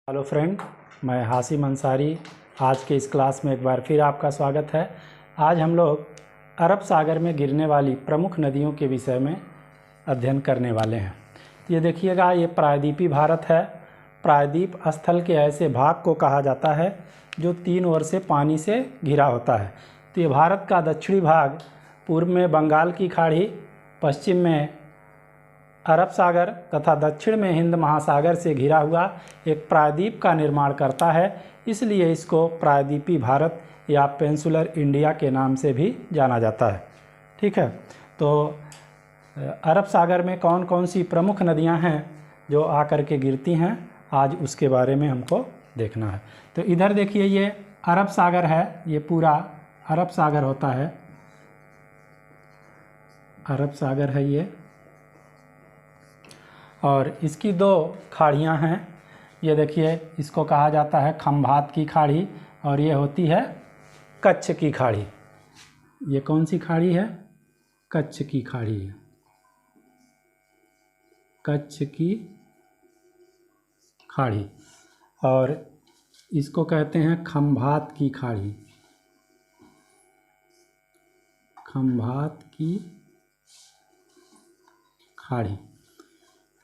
Hello friend, मैं हासिम अंसारी। आज के इस क्लास में एक बार फिर आपका स्वागत है। आज हम लोग अरब सागर में गिरने वाली प्रमुख नदियों के विषय में अध्ययन करने वाले हैं। ये देखिएगा, ये प्रायद्वीपी भारत है। प्रायद्वीप स्थल के ऐसे भाग को कहा जाता है जो तीन ओर से पानी से घिरा होता है। तो ये भारत का दक्षिणी भाग पूर्व में बंगाल की खाड़ी, पश्चिम में अरब सागर तथा दक्षिण में हिंद महासागर से घिरा हुआ एक प्रायद्वीप का निर्माण करता है। इसलिए इसको प्रायद्वीपी भारत या पेंसुलर इंडिया के नाम से भी जाना जाता है। ठीक है, तो अरब सागर में कौन कौन सी प्रमुख नदियां हैं जो आकर के गिरती हैं, आज उसके बारे में हमको देखना है। तो इधर देखिए, ये अरब सागर है, ये पूरा अरब सागर होता है। अरब सागर है ये, और इसकी दो खाड़ियाँ हैं। ये देखिए, इसको कहा जाता है खंभात की खाड़ी, और ये होती है कच्छ की खाड़ी। ये कौन सी खाड़ी है? कच्छ की खाड़ी है, कच्छ की खाड़ी। और इसको कहते हैं खंभात की खाड़ी, खंभात की खाड़ी।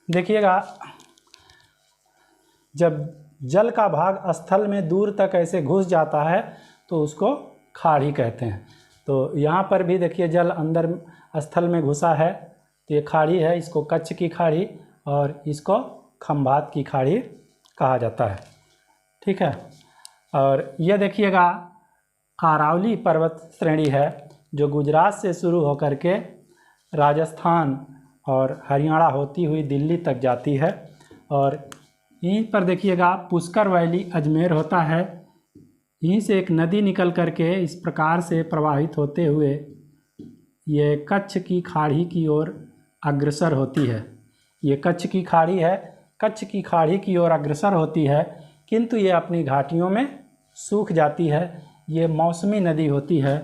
देखिएगा, जब जल का भाग स्थल में दूर तक ऐसे घुस जाता है तो उसको खाड़ी कहते हैं। तो यहाँ पर भी देखिए, जल अंदर स्थल में घुसा है तो ये खाड़ी है। इसको कच्छ की खाड़ी और इसको खंभात की खाड़ी कहा जाता है। ठीक है, और ये देखिएगा, अरावली पर्वत श्रेणी है जो गुजरात से शुरू होकर के राजस्थान और हरियाणा होती हुई दिल्ली तक जाती है। और यहीं पर देखिएगा, पुष्कर वैली अजमेर होता है। यहीं से एक नदी निकल करके इस प्रकार से प्रवाहित होते हुए ये कच्छ की खाड़ी की ओर अग्रसर होती है। ये कच्छ की खाड़ी है, कच्छ की खाड़ी की ओर अग्रसर होती है, किंतु ये अपनी घाटियों में सूख जाती है। ये मौसमी नदी होती है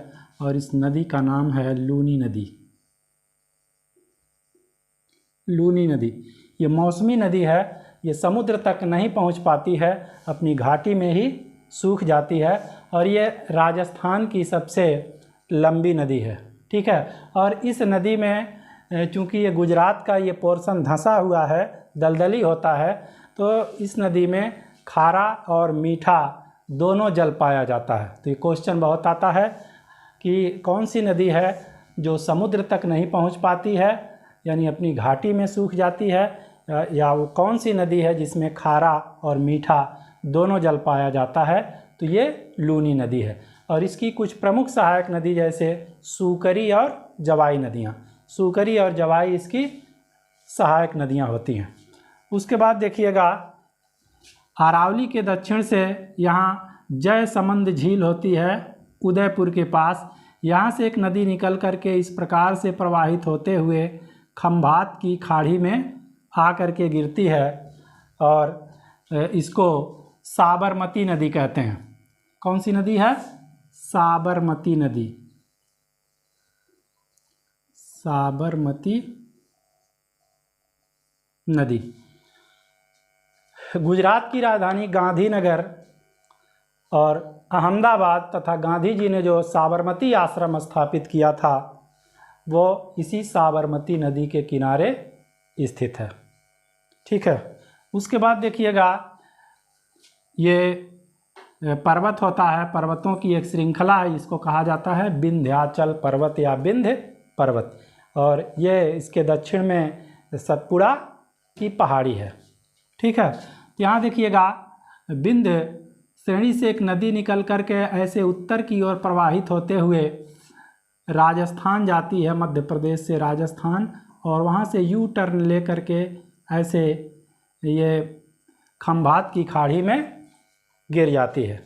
और इस नदी का नाम है लूनी नदी। लूनी नदी ये मौसमी नदी है। ये समुद्र तक नहीं पहुंच पाती है, अपनी घाटी में ही सूख जाती है, और ये राजस्थान की सबसे लंबी नदी है। ठीक है, और इस नदी में चूँकि ये गुजरात का ये पोर्शन धंसा हुआ है, दलदली होता है, तो इस नदी में खारा और मीठा दोनों जल पाया जाता है। तो ये क्वेश्चन बहुत आता है कि कौन सी नदी है जो समुद्र तक नहीं पहुंच पाती है, यानी अपनी घाटी में सूख जाती है, या वो कौन सी नदी है जिसमें खारा और मीठा दोनों जल पाया जाता है। तो ये लूनी नदी है। और इसकी कुछ प्रमुख सहायक नदी जैसे सूकरी और जवाई नदियाँ, सूकरी और जवाई इसकी सहायक नदियाँ होती हैं। उसके बाद देखिएगा, अरावली के दक्षिण से यहाँ जयसमंद झील होती है उदयपुर के पास। यहाँ से एक नदी निकल करके इस प्रकार से प्रवाहित होते हुए खंभात की खाड़ी में आ करके गिरती है, और इसको साबरमती नदी कहते हैं। कौन सी नदी है? साबरमती नदी, साबरमती नदी। गुजरात की राजधानी गांधीनगर और अहमदाबाद तथा गांधी जी ने जो साबरमती आश्रम स्थापित किया था वो इसी साबरमती नदी के किनारे स्थित है। ठीक है, उसके बाद देखिएगा, ये पर्वत होता है, पर्वतों की एक श्रृंखला है, इसको कहा जाता है विंध्याचल पर्वत या विंध्य पर्वत। और ये इसके दक्षिण में सतपुड़ा की पहाड़ी है। ठीक है, यहाँ देखिएगा, विंध्य श्रेणी से एक नदी निकल करके ऐसे उत्तर की ओर प्रवाहित होते हुए राजस्थान जाती है, मध्य प्रदेश से राजस्थान, और वहाँ से यू टर्न ले करके ऐसे ये खंभात की खाड़ी में गिर जाती है।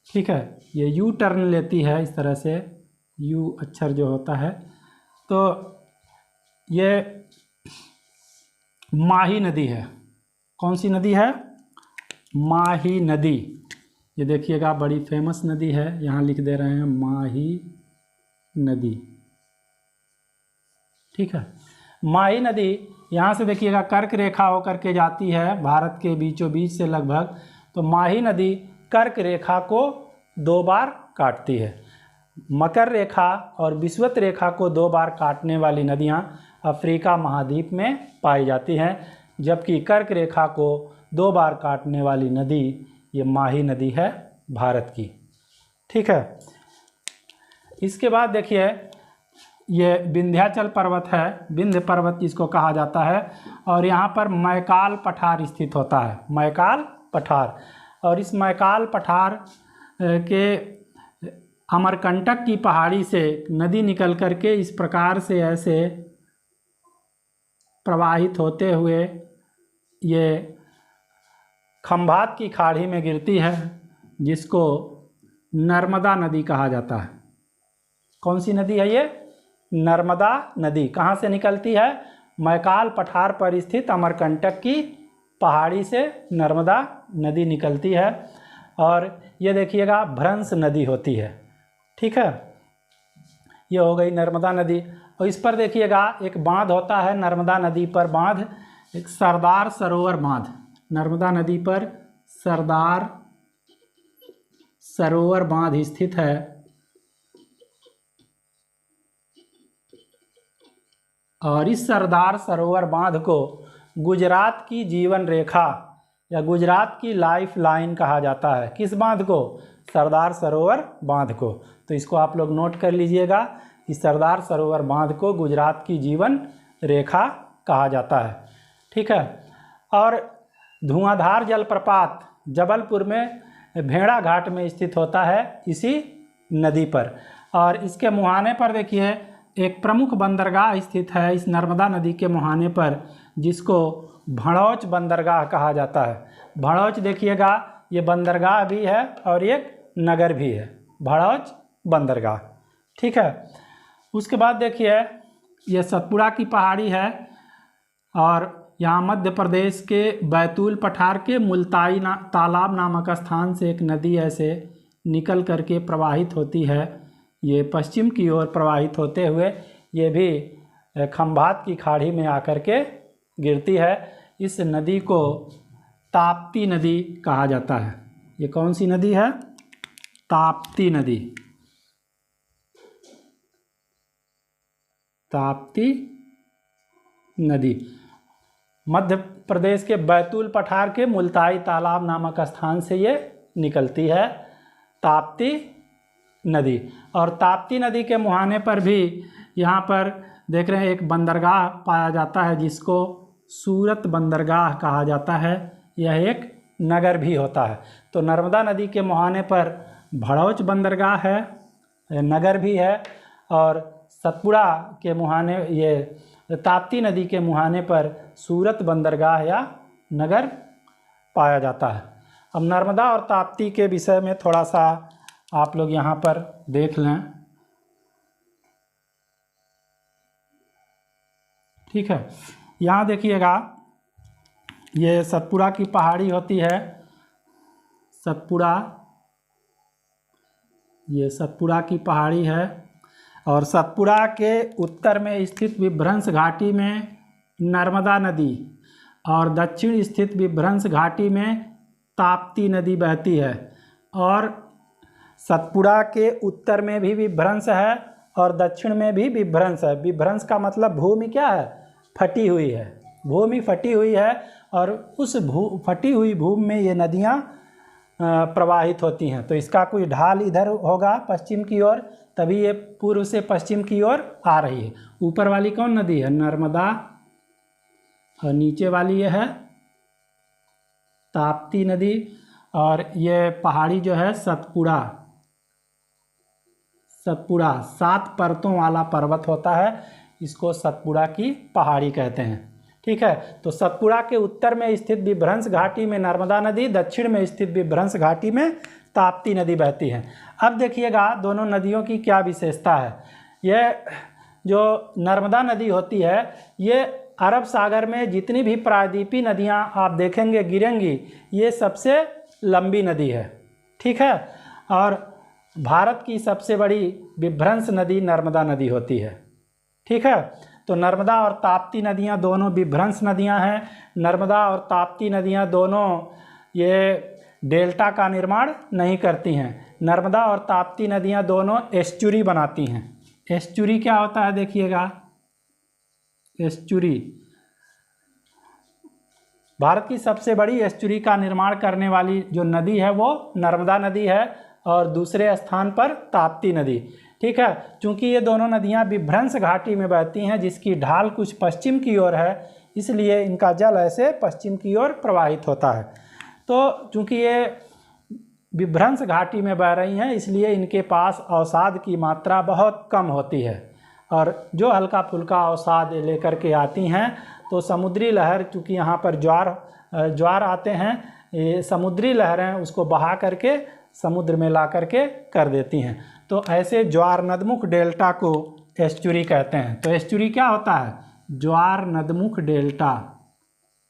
ठीक है, ये यू टर्न लेती है इस तरह से, यू अक्षर जो होता है। तो ये माही नदी है। कौन सी नदी है? माही नदी। ये देखिएगा, बड़ी फेमस नदी है, यहाँ लिख दे रहे हैं माही नदी। ठीक है, माही नदी यहाँ से देखिएगा कर्क रेखा होकर के जाती है भारत के बीचों बीच से लगभग, तो माही नदी कर्क रेखा को 2 बार काटती है। मकर रेखा और विषुवत रेखा को 2 बार काटने वाली नदियाँ अफ्रीका महाद्वीप में पाई जाती हैं, जबकि कर्क रेखा को 2 बार काटने वाली नदी ये माही नदी है भारत की। ठीक है, इसके बाद देखिए ये विंध्याचल पर्वत है, विंध्य पर्वत जिसको कहा जाता है, और यहाँ पर मैकाल पठार स्थित होता है, मैकाल पठार। और इस मैकाल पठार के अमरकंटक की पहाड़ी से नदी निकल करके इस प्रकार से ऐसे प्रवाहित होते हुए ये खंभात की खाड़ी में गिरती है, जिसको नर्मदा नदी कहा जाता है। कौन सी नदी है ये? नर्मदा नदी। कहाँ से निकलती है? मैकाल पठार पर स्थित अमरकंटक की पहाड़ी से नर्मदा नदी निकलती है, और ये देखिएगा भ्रंश नदी होती है। ठीक है, ये हो गई नर्मदा नदी। और इस पर देखिएगा एक बांध होता है नर्मदा नदी पर, बांध एक सरदार सरोवर बांध, नर्मदा नदी पर सरदार सरोवर बांध स्थित है। और इस सरदार सरोवर बांध को गुजरात की जीवन रेखा या गुजरात की लाइफ लाइन कहा जाता है। किस बांध को? सरदार सरोवर बांध को। तो इसको आप लोग नोट कर लीजिएगा, इस सरदार सरोवर बांध को गुजरात की जीवन रेखा कहा जाता है। ठीक है, और धुआंधार जलप्रपात जबलपुर में भेड़ा घाट में स्थित होता है इसी नदी पर। और इसके मुहाने पर देखिए एक प्रमुख बंदरगाह स्थित है इस नर्मदा नदी के मुहाने पर, जिसको भड़ौच बंदरगाह कहा जाता है। भड़ौच देखिएगा ये बंदरगाह भी है और एक नगर भी है, भड़ौच बंदरगाह। ठीक है, उसके बाद देखिए ये सतपुड़ा की पहाड़ी है, और यहाँ मध्य प्रदेश के बैतूल पठार के मुल्ताई तालाब नामक स्थान से एक नदी ऐसे निकल करके प्रवाहित होती है। ये पश्चिम की ओर प्रवाहित होते हुए ये भी खंभात की खाड़ी में आकर के गिरती है। इस नदी को ताप्ती नदी कहा जाता है। ये कौन सी नदी है? ताप्ती नदी। ताप्ती नदी मध्य प्रदेश के बैतूल पठार के मुल्ताई तालाब नामक स्थान से ये निकलती है, ताप्ती नदी। और ताप्ती नदी के मुहाने पर भी यहाँ पर देख रहे हैं एक बंदरगाह पाया जाता है, जिसको सूरत बंदरगाह कहा जाता है। यह एक नगर भी होता है। तो नर्मदा नदी के मुहाने पर भड़ौच बंदरगाह है, नगर भी है, और सतपुड़ा के मुहाने ये ताप्ती नदी के मुहाने पर सूरत बंदरगाह या नगर पाया जाता है। अब नर्मदा और ताप्ती के विषय में थोड़ा सा आप लोग यहाँ पर देख लें। ठीक है, यहाँ देखिएगा ये सतपुड़ा की पहाड़ी होती है, सतपुड़ा, ये सतपुड़ा की पहाड़ी है, और सतपुड़ा के उत्तर में स्थित विभ्रंश घाटी में नर्मदा नदी और दक्षिण स्थित विभ्रंश घाटी में ताप्ती नदी बहती है। और सतपुड़ा के उत्तर में भी विभ्रंश है और दक्षिण में भी विभ्रंश है। विभ्रंश का मतलब भूमि क्या है? फटी हुई है, भूमि फटी हुई है, और उस फटी हुई भूमि में ये नदियाँ प्रवाहित होती हैं। तो इसका कोई ढाल इधर होगा पश्चिम की ओर, तभी ये पूर्व से पश्चिम की ओर आ रही है। ऊपर वाली कौन नदी है? नर्मदा, और नीचे वाली ये है ताप्ती नदी, और ये पहाड़ी जो है सतपुड़ा, सतपुड़ा 7 परतों वाला पर्वत होता है, इसको सतपुड़ा की पहाड़ी कहते हैं। ठीक है, तो सतपुड़ा के उत्तर में स्थित विभ्रंश घाटी में नर्मदा नदी, दक्षिण में स्थित विभ्रंश घाटी में ताप्ती नदी बहती है। अब देखिएगा दोनों नदियों की क्या विशेषता है। ये जो नर्मदा नदी होती है, ये अरब सागर में जितनी भी प्रायद्वीपीय नदियाँ आप देखेंगे गिरेंगी, ये सबसे लंबी नदी है। ठीक है, और भारत की सबसे बड़ी विभ्रंश नदी नर्मदा नदी होती है। ठीक है, तो नर्मदा और ताप्ती नदियाँ दोनों विभ्रंश नदियाँ हैं। नर्मदा और ताप्ती नदियाँ दोनों ये डेल्टा का निर्माण नहीं करती हैं। नर्मदा और ताप्ती नदियाँ दोनों एस्चुरी बनाती हैं। एस्चुरी क्या होता है देखिएगा, एस्चुरी भारत की सबसे बड़ी एस्चुरी का निर्माण करने वाली जो नदी है वो नर्मदा नदी है और दूसरे स्थान पर ताप्ती नदी। ठीक है, चूंकि ये दोनों नदियां विभ्रंश घाटी में बहती हैं जिसकी ढाल कुछ पश्चिम की ओर है, इसलिए इनका जल ऐसे पश्चिम की ओर प्रवाहित होता है। तो चूंकि ये विभ्रंश घाटी में बह रही हैं इसलिए इनके पास अवसाद की मात्रा बहुत कम होती है, और जो हल्का फुल्का अवसाद लेकर के आती हैं तो समुद्री लहर, चूँकि यहाँ पर ज्वार आते हैं, ये समुद्री लहरें उसको बहा करके समुद्र में ला करके कर देती हैं। तो ऐसे ज्वार नदमुख डेल्टा को एस्चुरी कहते हैं। तो एस्चुरी क्या होता है, ज्वार नदमुख डेल्टा,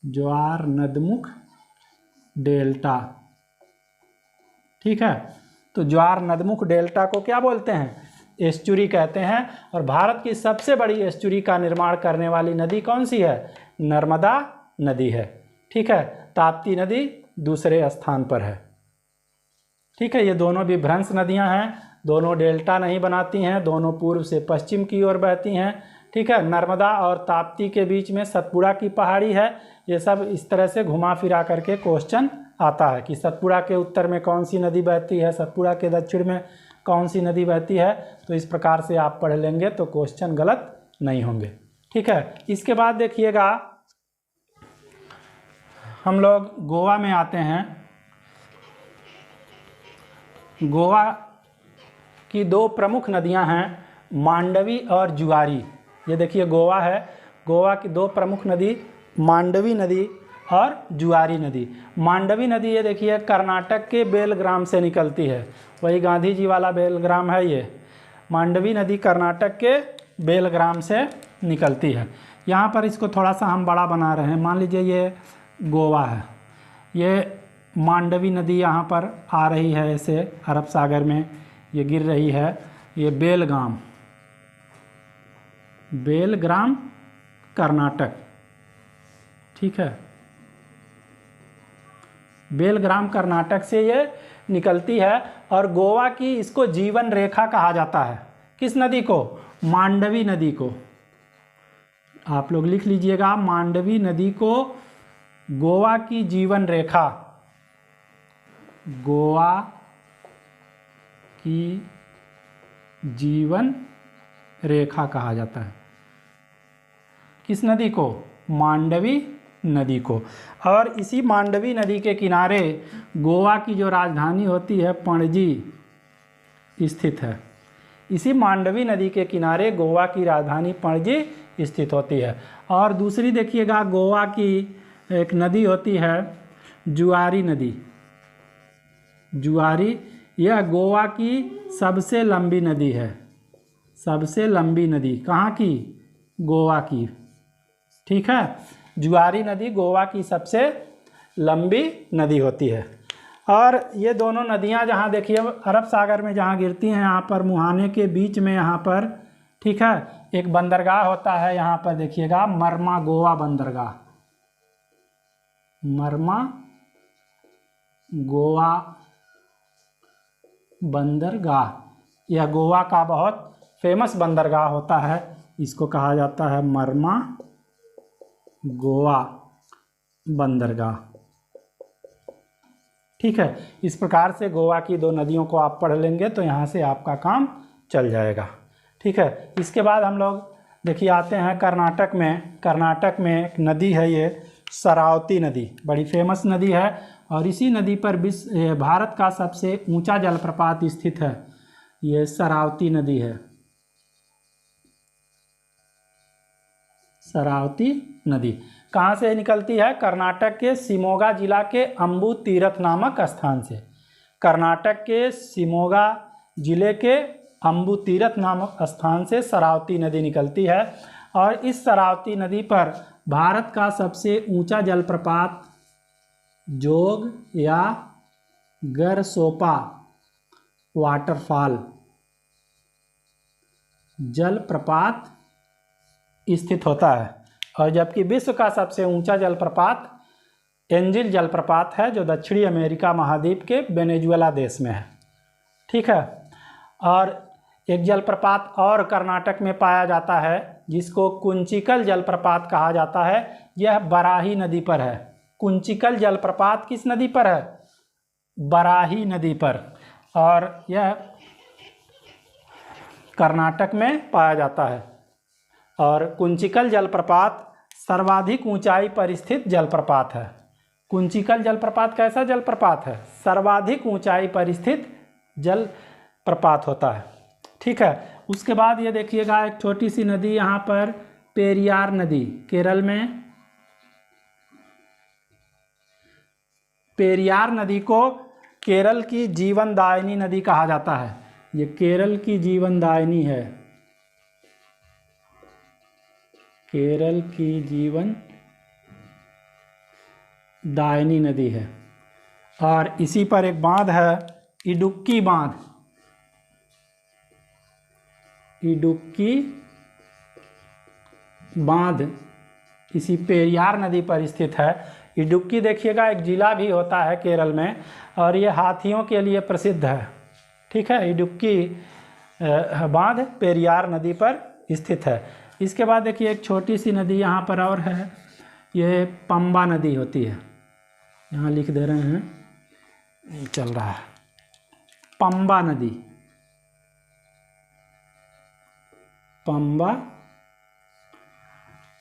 ज्वार नदमुख डेल्टा। ठीक है, तो ज्वार नदमुख डेल्टा को क्या बोलते हैं, एस्चुरी कहते हैं। और भारत की सबसे बड़ी एस्चुरी का निर्माण करने वाली नदी कौन सी है, नर्मदा नदी है। ठीक है, ताप्ती नदी दूसरे स्थान पर है। ठीक है, ये दोनों विभ्रंश नदियां हैं, दोनों डेल्टा नहीं बनाती हैं, दोनों पूर्व से पश्चिम की ओर बहती हैं। ठीक है, नर्मदा और ताप्ती के बीच में सतपुड़ा की पहाड़ी है। ये सब इस तरह से घुमा फिरा करके क्वेश्चन आता है कि सतपुड़ा के उत्तर में कौन सी नदी बहती है, सतपुड़ा के दक्षिण में कौन सी नदी बहती है। तो इस प्रकार से आप पढ़ लेंगे तो क्वेश्चन गलत नहीं होंगे। ठीक है, इसके बाद देखिएगा हम लोग गोवा में आते हैं। गोवा की दो प्रमुख नदियां हैं, मांडवी और जुआरी। ये देखिए गोवा है, गोवा की दो प्रमुख नदी मांडवी नदी और जुआरी नदी। मांडवी नदी ये देखिए कर्नाटक के बेलग्राम से निकलती है, वही गांधी जी वाला बेलग्राम है ये। मांडवी नदी कर्नाटक के बेलग्राम से निकलती है। यहाँ पर इसको थोड़ा सा हम बड़ा बना रहे हैं, मान लीजिए ये गोवा है, ये मांडवी नदी यहाँ पर आ रही है ऐसे अरब सागर में, ये गिर रही है, ये बेलगाम, बेलग्राम कर्नाटक। ठीक है, बेलग्राम कर्नाटक से ये निकलती है और गोवा की इसको जीवन रेखा कहा जाता है। किस नदी को, मांडवी नदी को। आप लोग लिख लीजिएगा, मांडवी नदी को गोवा की जीवन रेखा, गोवा की जीवन रेखा कहा जाता है। किस नदी को, मांडवी नदी को। और इसी मांडवी नदी के किनारे गोवा की जो राजधानी होती है पणजी स्थित है। इसी मांडवी नदी के किनारे गोवा की राजधानी पणजी स्थित होती है। और दूसरी देखिएगा गोवा की एक नदी होती है जुआरी नदी। जुआरी यह गोवा की सबसे लंबी नदी है, सबसे लंबी नदी कहाँ की, गोवा की। ठीक है, जुआरी नदी गोवा की सबसे लंबी नदी होती है। और ये दोनों नदियाँ जहाँ देखिए अरब सागर में जहाँ गिरती हैं, यहाँ पर मुहाने के बीच में यहाँ पर, ठीक है, एक बंदरगाह होता है। यहाँ पर देखिएगा मरमा गोवा बंदरगाह, मरमा गोवा बंदरगाह, यह गोवा का बहुत फेमस बंदरगाह होता है, इसको कहा जाता है मरमा गोवा बंदरगाह। ठीक है, इस प्रकार से गोवा की दो नदियों को आप पढ़ लेंगे तो यहाँ से आपका काम चल जाएगा। ठीक है, इसके बाद हम लोग देखिए आते हैं कर्नाटक में। कर्नाटक में एक नदी है ये शरावती नदी, बड़ी फेमस नदी है और इसी नदी पर भारत का सबसे ऊंचा जलप्रपात स्थित है, ये शरावती नदी है, शरावती नदी। कहाँ से निकलती है, कर्नाटक के शिमोगा जिला के अम्बू तीरथ नामक स्थान से। कर्नाटक के शिमोगा जिले के अम्बू तीरथ नामक स्थान से शरावती नदी निकलती है और इस शरावती नदी पर भारत का सबसे ऊंचा जलप्रपात जोग या गरसोपा वाटरफॉल जलप्रपात स्थित होता है। और जबकि विश्व का सबसे ऊंचा जलप्रपात एंजिल जलप्रपात है, जो दक्षिणी अमेरिका महाद्वीप के वेनेजुएला देश में है। ठीक है। और एक जलप्रपात और कर्नाटक में पाया जाता है, जिसको कुंचिकल जलप्रपात कहा जाता है। यह बराही नदी पर है। कुंचिकल जलप्रपात किस नदी पर है? बराही नदी पर। और यह कर्नाटक में पाया जाता है। और कुंचिकल जलप्रपात सर्वाधिक ऊंचाई पर स्थित जलप्रपात है। कुंचिकल जलप्रपात कैसा जलप्रपात है? सर्वाधिक ऊंचाई पर स्थित जलप्रपात होता है। ठीक है। उसके बाद ये देखिएगा एक छोटी सी नदी यहाँ पर, पेरियार नदी, केरल में। पेरियार नदी को केरल की जीवनदायिनी नदी कहा जाता है। ये केरल की जीवनदायिनी है, केरल की जीवनदायिनी नदी है। और इसी पर एक बांध है, इडुक्की बांध। इडुक्की बांध इसी पेरियार नदी पर स्थित है। इडुक्की देखिएगा एक जिला भी होता है केरल में, और ये हाथियों के लिए प्रसिद्ध है। ठीक है। इडुक्की बांध पेरियार नदी पर स्थित है। इसके बाद देखिए एक छोटी सी नदी यहाँ पर और है, ये पंबा नदी होती है। यहाँ लिख दे रहे हैं, चल रहा है, पंबा नदी।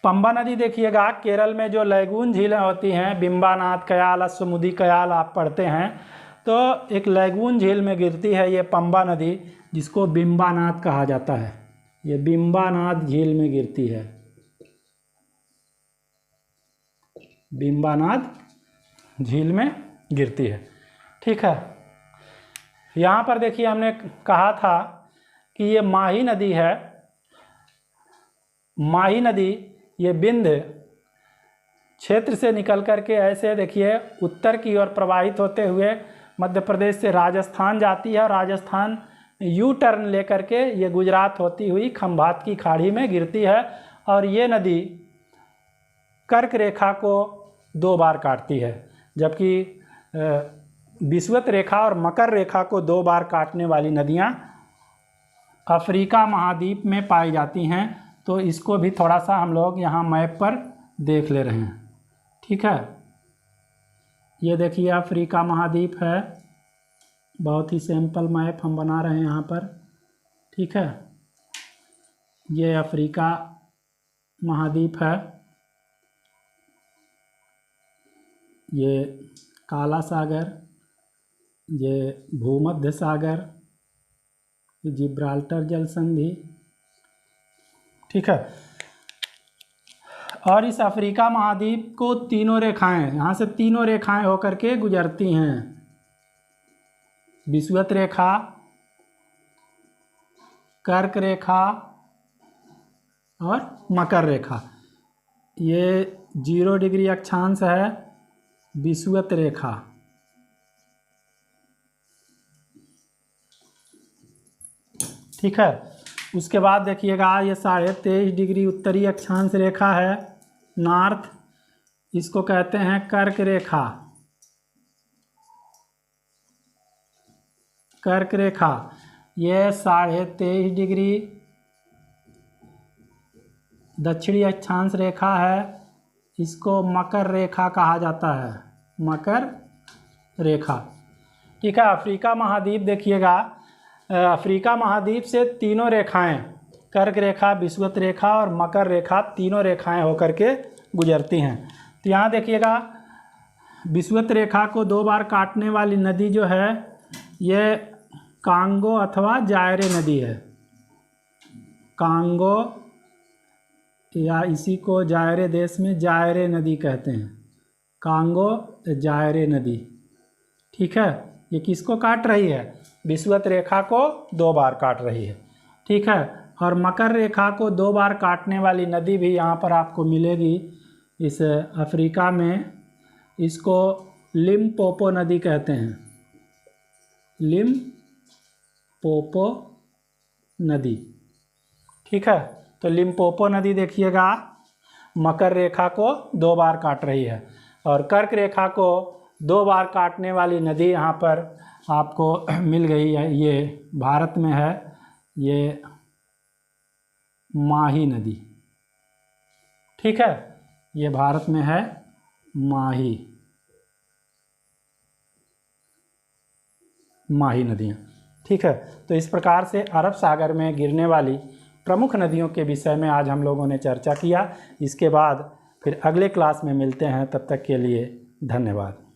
पंबा नदी देखिएगा केरल में जो लैगून झीलें होती हैं, बिम्बानाथ कयाल, अश्वमुदी कयाल आप पढ़ते हैं, तो एक लैगून झील में गिरती है ये पंबा नदी, जिसको बिम्बानाथ कहा जाता है। ये बिम्बानाथ झील में गिरती है, बिम्बानाथ झील में गिरती है। ठीक है। यहाँ पर देखिए हमने कहा था कि ये माही नदी है। माही नदी ये बिंद क्षेत्र से निकल करके ऐसे देखिए उत्तर की ओर प्रवाहित होते हुए मध्य प्रदेश से राजस्थान जाती है, और राजस्थान यू टर्न लेकर के ये गुजरात होती हुई खंभात की खाड़ी में गिरती है। और ये नदी कर्क रेखा को 2 बार काटती है, जबकि विषुवत रेखा और मकर रेखा को 2 बार काटने वाली नदियाँ अफ्रीका महाद्वीप में पाई जाती हैं। तो इसको भी थोड़ा सा हम लोग यहाँ मैप पर देख ले रहे हैं। ठीक है। ये देखिए अफ्रीका महाद्वीप है, बहुत ही सिंपल मैप हम बना रहे हैं यहाँ पर। ठीक है। ये अफ्रीका महाद्वीप है, ये काला सागर, ये भूमध्य सागर, ये जिब्राल्टर जल संधि। ठीक है। और इस अफ्रीका महाद्वीप को तीनों रेखाएं, यहाँ से तीनों रेखाएं होकर के गुजरती हैं। विषुवत रेखा, कर्क रेखा और मकर रेखा। ये 0 डिग्री अक्षांश है विषुवत रेखा। ठीक है। उसके बाद देखिएगा ये 23.5 डिग्री उत्तरी अक्षांश रेखा है, नॉर्थ, इसको कहते हैं कर्क रेखा। कर्क रेखा ये 23.5 डिग्री दक्षिणी अक्षांश रेखा है, इसको मकर रेखा कहा जाता है, मकर रेखा। ठीक है। अफ्रीका महाद्वीप देखिएगा, अफ्रीका महाद्वीप से तीनों रेखाएं, कर्क रेखा, विषुवत रेखा और मकर रेखा, तीनों रेखाएं होकर के गुजरती हैं। तो यहाँ देखिएगा विषुवत रेखा को 2 बार काटने वाली नदी जो है ये कांगो अथवा जायरे नदी है। कांगो या इसी को जायरे देश में जायरे नदी कहते हैं, कांगो जायरे नदी। ठीक है। ये किसको काट रही है? विषुवत रेखा को 2 बार काट रही है। ठीक है। और मकर रेखा को 2 बार काटने वाली नदी भी यहाँ पर आपको मिलेगी इस अफ्रीका में, इसको लिम्पोपो नदी कहते हैं, लिम्पोपो नदी। ठीक है। तो लिम्पोपो नदी देखिएगा मकर रेखा को 2 बार काट रही है, और कर्क रेखा को 2 बार काटने वाली नदी यहाँ पर आपको मिल गई है। ये भारत में है, ये माही नदी, ठीक है, ये भारत में है माही नदियाँ, ठीक है। तो इस प्रकार से अरब सागर में गिरने वाली प्रमुख नदियों के विषय में आज हम लोगों ने चर्चा किया। इसके बाद फिर अगले क्लास में मिलते हैं, तब तक के लिए धन्यवाद।